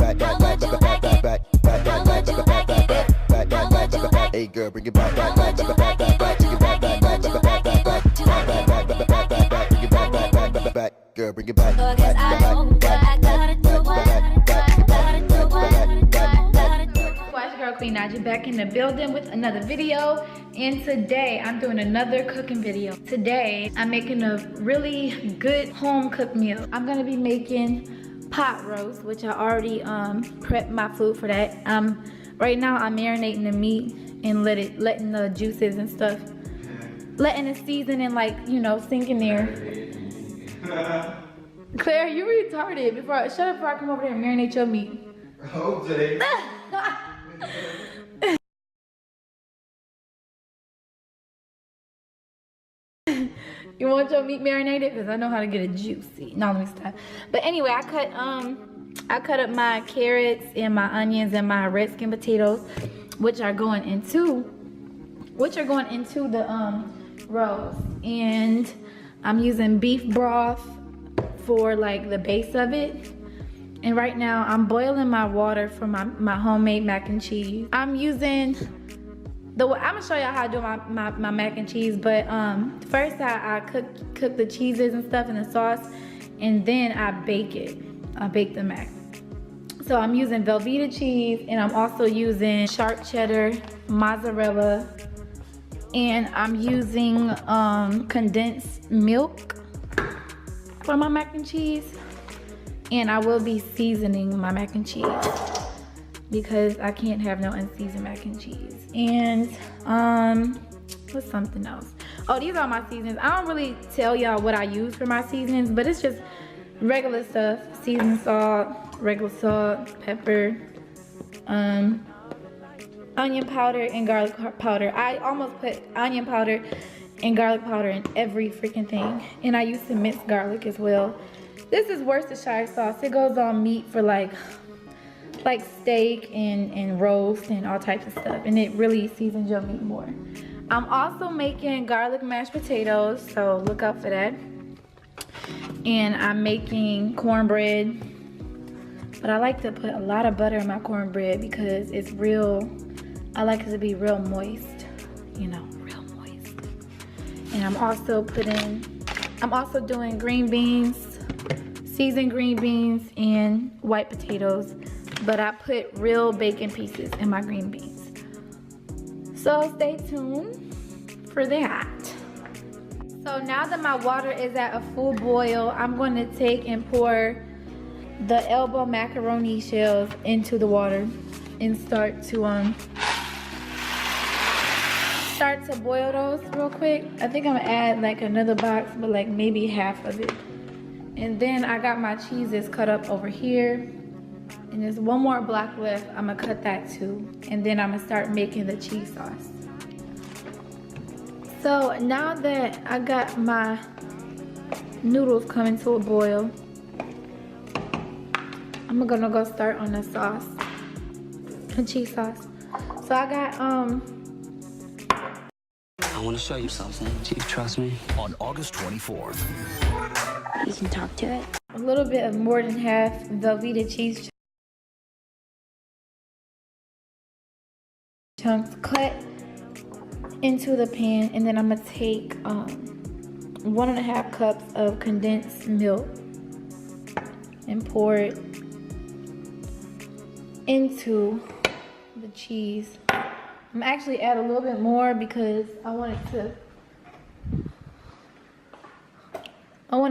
Hey girl, bring it back, back, back, back, back, back, back, bring it back, back, back, back, back, back, back, bring it back, back, back, back, back, girl, bring it back, back, back, back, back, Watch Girl Queen Naja back in the building with another video, and today I'm doing another cooking video. Today I'm making a really good home cooked meal. I'm gonna be making pot roast, which I already prepped my food for that. Right now I'm marinating the meat and letting the juices and stuff, letting it season and, like, you know, sink in there. Claire, you retarded. Shut up before I come over there and marinate your meat. Okay. You want your meat marinated? Because I know how to get it juicy. No, let me stop. But anyway, I cut up my carrots and my onions and my red skin potatoes, which are going into the roast. And I'm using beef broth for, like, the base of it. And right now I'm boiling my water for my homemade mac and cheese. I'm gonna show y'all how to do my mac and cheese, but first I cook the cheeses and stuff in the sauce, and then I bake it. I bake the mac. So I'm using Velveeta cheese, and I'm also using sharp cheddar, mozzarella, and I'm using condensed milk for my mac and cheese. And I will be seasoning my mac and cheese because I can't have no unseasoned mac and cheese. And what's something else? Oh, these are my seasonings. I don't really tell y'all what I use for my seasonings, but it's just regular stuff: seasoned salt, regular salt, pepper, onion powder, and garlic powder. I almost put onion powder and garlic powder in every freaking thing. And I use some minced garlic as well. This is Worcestershire sauce. It goes on meat for like steak and roast and all types of stuff, and it really seasons your meat more. I'm also making garlic mashed potatoes, so look out for that. And I'm making cornbread, but I like to put a lot of butter in my cornbread because it's real. I like it to be real moist, you know, real moist. And I'm also doing green beans, seasoned green beans and white potatoes, but I put real bacon pieces in my green beans. So stay tuned for that. So now that my water is at a full boil, I'm going to take and pour the elbow macaroni shells into the water and start to boil those real quick. I think I'm gonna add like another box, but like maybe half of it. And then I got my cheeses cut up over here. And there's one more block left. I'm gonna cut that too. And then I'm gonna start making the cheese sauce. So now that I got my noodles coming to a boil, I'm gonna go start on the sauce, the cheese sauce. So I got I want to show you something. Chief, trust me. On August 24th. You can talk to it. a little bit of more than half Velveeta cheese chunks cut into the pan, and then I'm gonna take 1.5 cups of condensed milk and pour it into the cheese. I'm actually add a little bit more because I want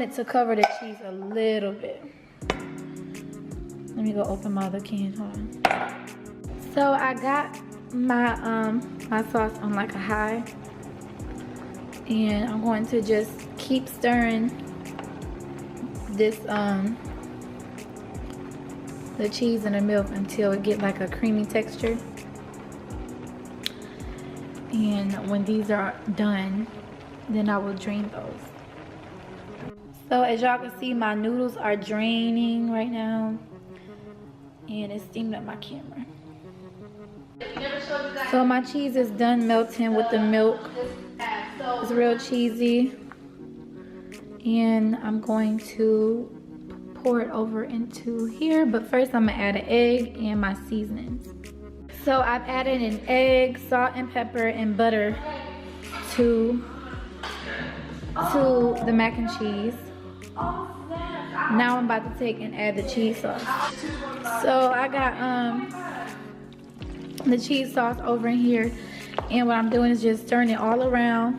it to cover the cheese a little bit. Let me go open my other can. Hold on. So I got my my sauce on like a high, and I'm going to just keep stirring this the cheese and the milk until it get like a creamy texture. And when these are done, then I will drain those. So as y'all can see, my noodles are draining right now, and it's steaming up my camera. So my cheese is done melting with the milk. It's real cheesy, and I'm going to pour it over into here. But first I'm gonna add an egg and my seasonings. So I've added an egg, salt and pepper and butter to the mac and cheese. Now I'm about to take and add the cheese sauce. So I got the cheese sauce over in here, and what I'm doing is just stirring it all around,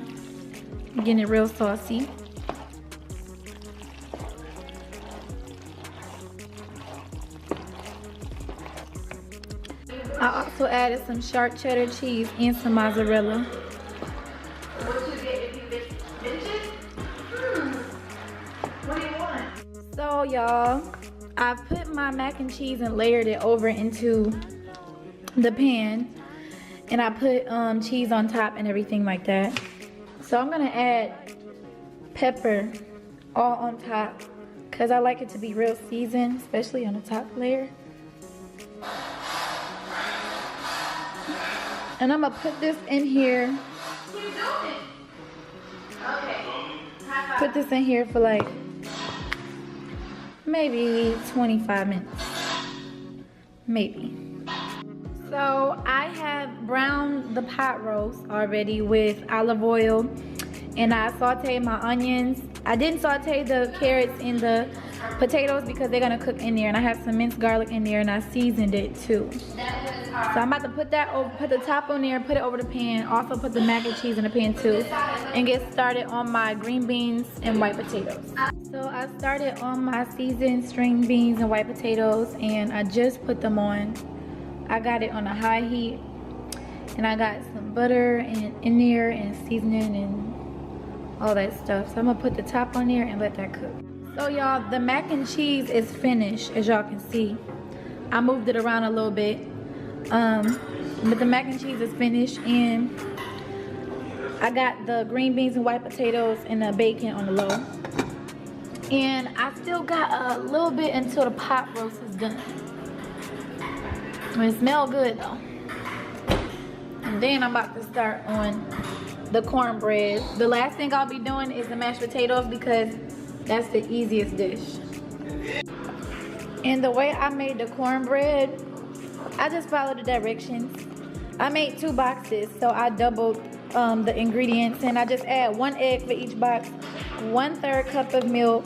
getting it real saucy. I also added some sharp cheddar cheese and some mozzarella. What you get if you bitches? What do you want? So y'all, I put my mac and cheese and layered it over into the pan, and I put cheese on top and everything like that. So I'm gonna add pepper all on top because I like it to be real seasoned, especially on the top layer. And I'm gonna put this in here. What are you doing? Okay. Put this in here for like maybe 25 minutes. Maybe. So I have browned the pot roast already with olive oil, and I sauteed my onions. I didn't saute the carrots and the potatoes because they're gonna cook in there, and I have some minced garlic in there, and I seasoned it too. So I'm about to put that over, put the top on there, put it over the pan, also put the mac and cheese in the pan too, and get started on my green beans and white potatoes. So I started on my seasoned string beans and white potatoes, and I just put them on. I got it on a high heat, and I got some butter and in there and seasoning and all that stuff. So I'm gonna put the top on there and let that cook. So y'all, the mac and cheese is finished, as y'all can see. I moved it around a little bit, but the mac and cheese is finished, and I got the green beans and white potatoes and the bacon on the low. And I still got a little bit until the pot roast is done. It smells good though. And then I'm about to start on the cornbread. The last thing I'll be doing is the mashed potatoes because that's the easiest dish. And the way I made the cornbread, I just followed the directions. I made 2 boxes, so I doubled the ingredients, and I just add 1 egg for each box, 1/3 cup of milk,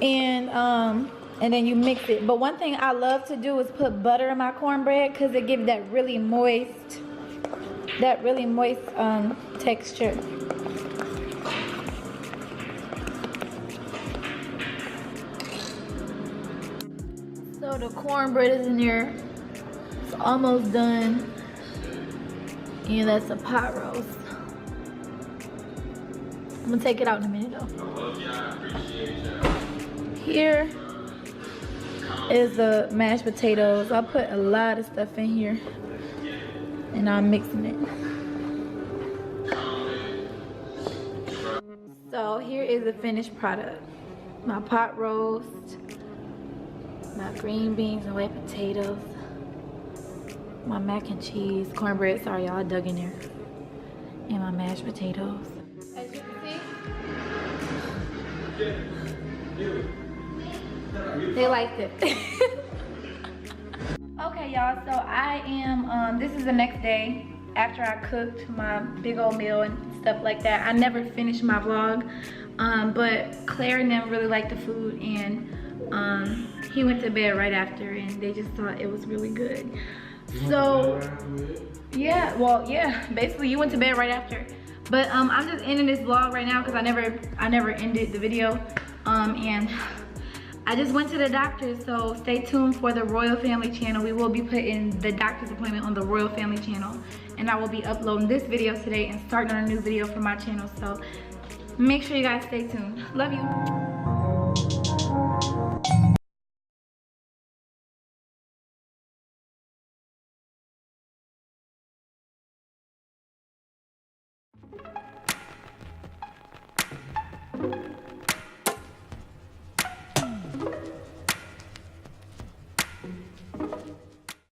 and then you mix it. But one thing I love to do is put butter in my cornbread because it gives that really moist texture. So the cornbread is in there. It's almost done. And that's a pot roast. I'm gonna take it out in a minute though. Here is the mashed potatoes. I put a lot of stuff in here, and I'm mixing it. So here is the finished product. My pot roast, my green beans and white potatoes, my mac and cheese, cornbread, sorry y'all, I dug in there, and my mashed potatoes. As you can see, they liked it. Okay y'all, so I am, this is the next day after I cooked my big old meal and stuff like that. I never finished my vlog, but Claire and them really liked the food, and he went to bed right after, and they just thought it was really good. So yeah, well yeah, basically you went to bed right after. But I'm just ending this vlog right now because I never ended the video, and I just went to the doctor, so stay tuned for the Royal Family channel. We will be putting the doctor's appointment on the Royal Family channel, and I will be uploading this video today and starting on a new video for my channel, so make sure you guys stay tuned. Love you.